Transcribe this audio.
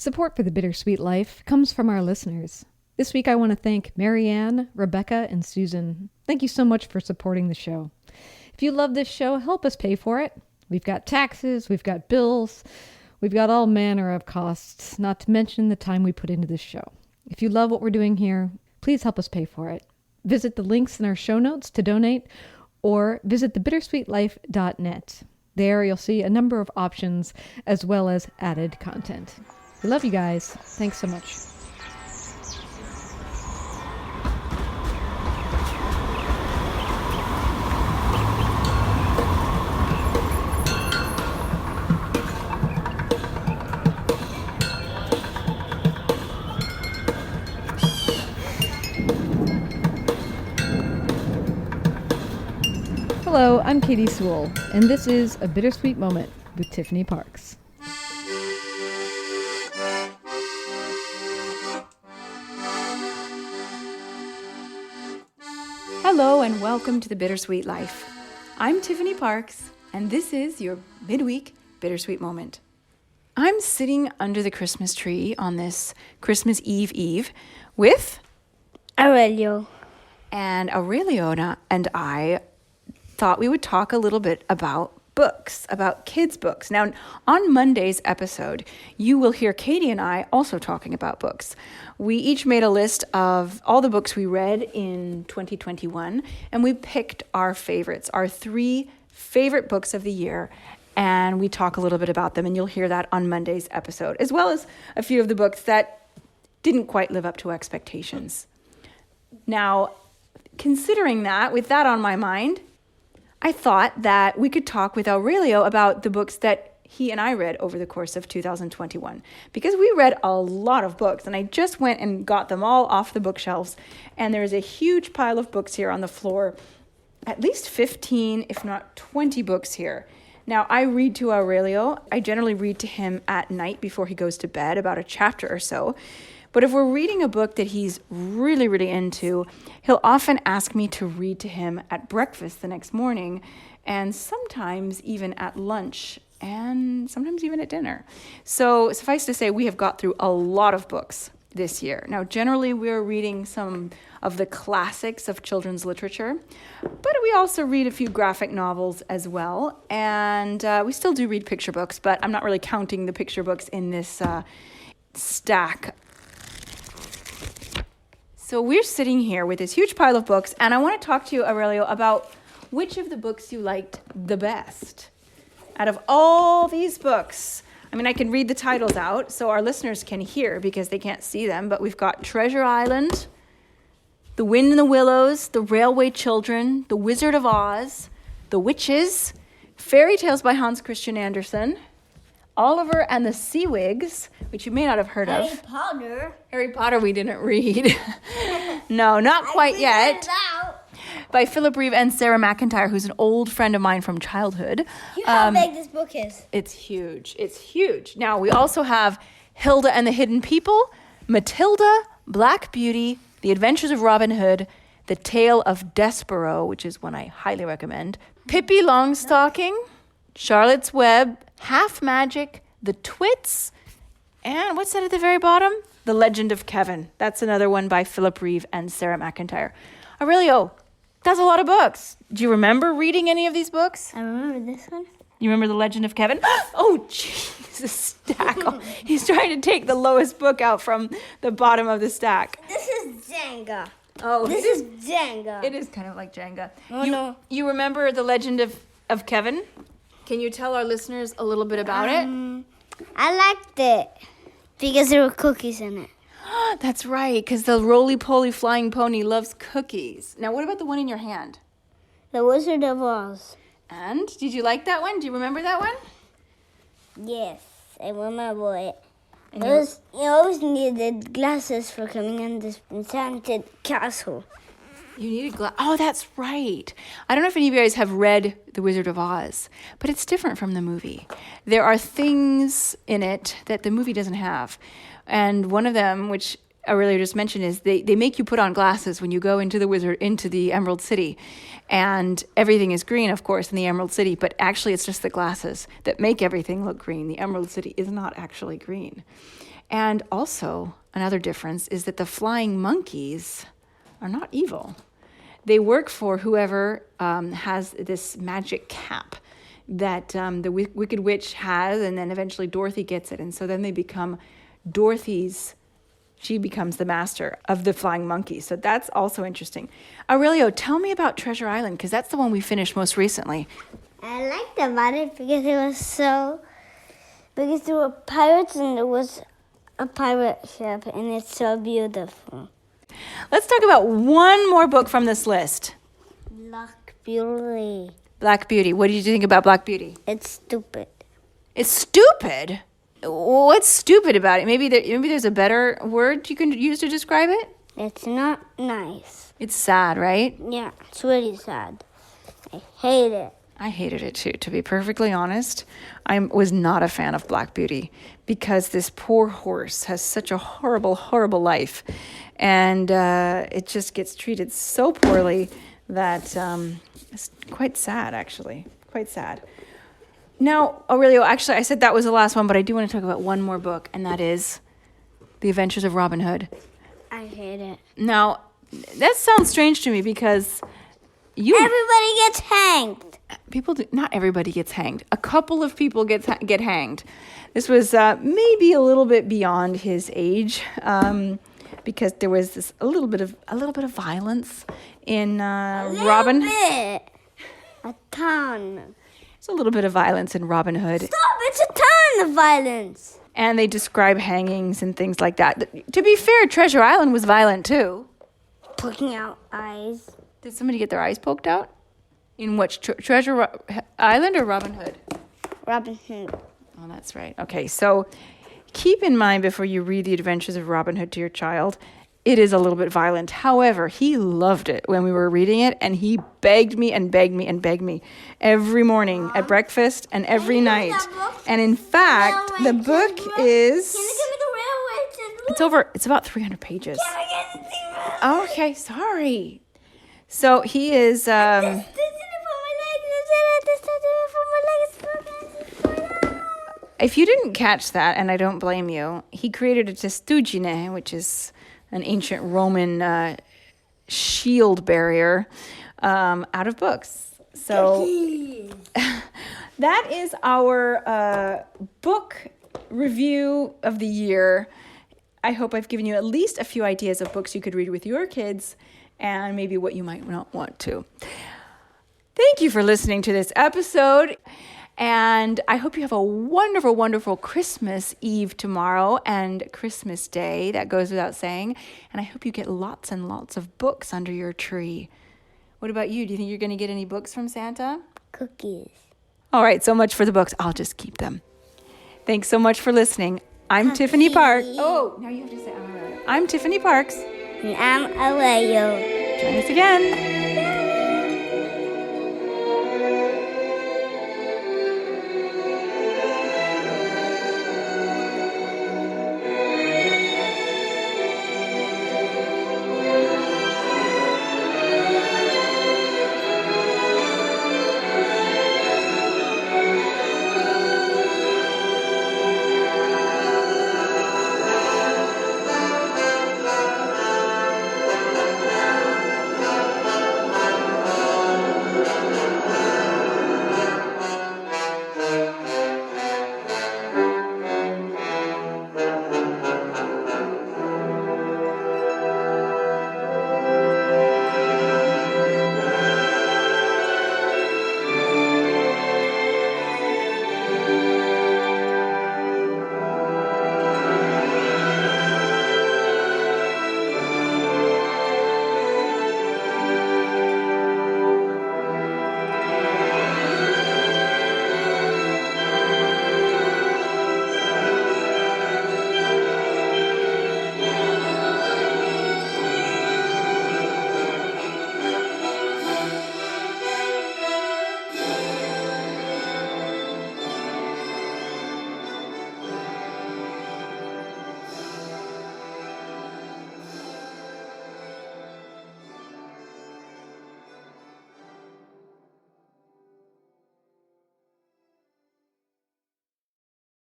Support for the Bittersweet Life comes from our listeners. This week I want to thank Marianne, Rebecca, and Susan. Thank you so much for supporting the show. If you love this show, help us pay for it. We've got taxes, we've got bills, we've got all manner of costs, not to mention the time we put into this show. If you love what we're doing here, please help us pay for it. Visit the links in our show notes to donate or visit thebittersweetlife.net. There you'll see a number of options as well as added content. We love you guys. Thanks so much. Hello, I'm Katie Sewell, and this is A Bittersweet Moment with Tiffany Parks. Hello and welcome to The Bittersweet Life. I'm Tiffany Parks, and this is your midweek Bittersweet Moment. I'm sitting under the Christmas tree on this Christmas Eve with Aurelio. And Aurelio and I thought we would talk a little bit about books, about kids' books. Now, on Monday's episode, you will hear Katie and I also talking about books. We each made a list of all the books we read in 2021, and we picked our favorites, our 3 favorite books of the year, and we talk a little bit about them, and you'll hear that on Monday's episode, as well as a few of the books that didn't quite live up to expectations. Now, considering that, with that on my mind, I thought that we could talk with Aurelio about the books that he and I read over the course of 2021, because we read a lot of books, and I just went and got them all off the bookshelves, and there's a huge pile of books here on the floor, at least 15, if not 20 books here. Now, I read to Aurelio. I generally read to him at night before he goes to bed, about a chapter or so. But if we're reading a book that he's really, really into, he'll often ask me to read to him at breakfast the next morning, and sometimes even at lunch, and sometimes even at dinner. So suffice to say, we have got through a lot of books this year. Now, generally, we're reading some of the classics of children's literature, but we also read a few graphic novels as well, and we still do read picture books, but I'm not really counting the picture books in this stack. So we're sitting here with this huge pile of books, and I want to talk to you, Aurelio, about which of the books you liked the best. Out of all these books, I mean, I can read the titles out so our listeners can hear because they can't see them, but we've got Treasure Island, The Wind in the Willows, The Railway Children, The Wizard of Oz, The Witches, Fairy Tales by Hans Christian Andersen, Oliver and the Seawigs, which you may not have heard of. Harry Potter we didn't read. No, not quite yet. By Philip Reeve and Sarah McIntyre, who's an old friend of mine from childhood. You know how big this book is. It's huge. It's huge. Now, we also have Hilda and the Hidden People, Matilda, Black Beauty, The Adventures of Robin Hood, The Tale of Despereaux, which is one I highly recommend, Pippi Longstocking, Charlotte's Web, Half Magic, The Twits, and what's that at the very bottom? The Legend of Kevin. That's another one by Philip Reeve and Sarah McIntyre. Aurelio, that's a lot of books. Do you remember reading any of these books? I remember this one. You remember The Legend of Kevin? Oh, jeez, the stack. Oh, he's trying to take the lowest book out from the bottom of the stack. This is Jenga. Oh, this is Jenga. It is kind of like Jenga. Oh, no. You remember The Legend of Kevin? Can you tell our listeners a little bit about it? I liked it because there were cookies in it. That's right, because the roly-poly flying pony loves cookies. Now, what about the one in your hand? The Wizard of Oz. And did you like that one? Do you remember that one? Yes, I remember it. You always needed glasses for coming in this enchanted castle. You needed glasses. Oh, that's right. I don't know if any of you guys have read The Wizard of Oz, but it's different from the movie. There are things in it that the movie doesn't have. And one of them, which Aurelio just mentioned, is they make you put on glasses when you go into the Emerald City. And everything is green, of course, in the Emerald City, but actually it's just the glasses that make everything look green. The Emerald City is not actually green. And also, another difference is that the flying monkeys are not evil. They work for whoever has this magic cap that the Wicked Witch has, and then eventually Dorothy gets it. And so then they become she becomes the master of the flying monkey. So that's also interesting. Aurelio, tell me about Treasure Island, because that's the one we finished most recently. I liked about it because there were pirates and there was a pirate ship, and it's so beautiful. Let's talk about one more book from this list. Black Beauty. Black Beauty. What did you think about Black Beauty? It's stupid. It's stupid? What's stupid about it? Maybe there's a better word you can use to describe it? It's not nice. It's sad, right? Yeah, it's really sad. I hate it. I hated it too, to be perfectly honest. I was not a fan of Black Beauty because this poor horse has such a horrible, horrible life. And it just gets treated so poorly that it's quite sad, actually. Quite sad. Now, Aurelio, actually, I said that was the last one, but I do want to talk about one more book, and that is The Adventures of Robin Hood. I hate it. Now, that sounds strange to me because everybody gets hanged. Not everybody gets hanged. A couple of people get hanged. This was maybe a little bit beyond his age, because there was a little bit of violence in Robin. A ton. It's a little bit of violence in Robin Hood. Stop! It's a ton of violence. And they describe hangings and things like that. To be fair, Treasure Island was violent too. Poking out eyes. Did somebody get their eyes poked out? In which Treasure Island or Robin Hood? Robin Hood. Oh, that's right. Okay, so keep in mind before you read The Adventures of Robin Hood to your child, it is a little bit violent. However, he loved it when we were reading it, and he begged me and begged me and begged me every morning at breakfast and every night. And in fact, the book is... Can you give me the railway ticket? It's about 300 pages. Can I get the railway? Okay, sorry. So he is... If you didn't catch that, and I don't blame you, he created a testugine, which is an ancient Roman shield barrier, out of books. So that is our book review of the year. I hope I've given you at least a few ideas of books you could read with your kids and maybe what you might not want to. Thank you for listening to this episode. And I hope you have a wonderful, wonderful Christmas Eve tomorrow and Christmas Day. That goes without saying. And I hope you get lots and lots of books under your tree. What about you? Do you think you're going to get any books from Santa? Cookies. All right, so much for the books. I'll just keep them. Thanks so much for listening. I'm Tiffany Parks. Oh, now you have to say, all right. I'm Tiffany Parks. And I'm Aurelio. Join us again.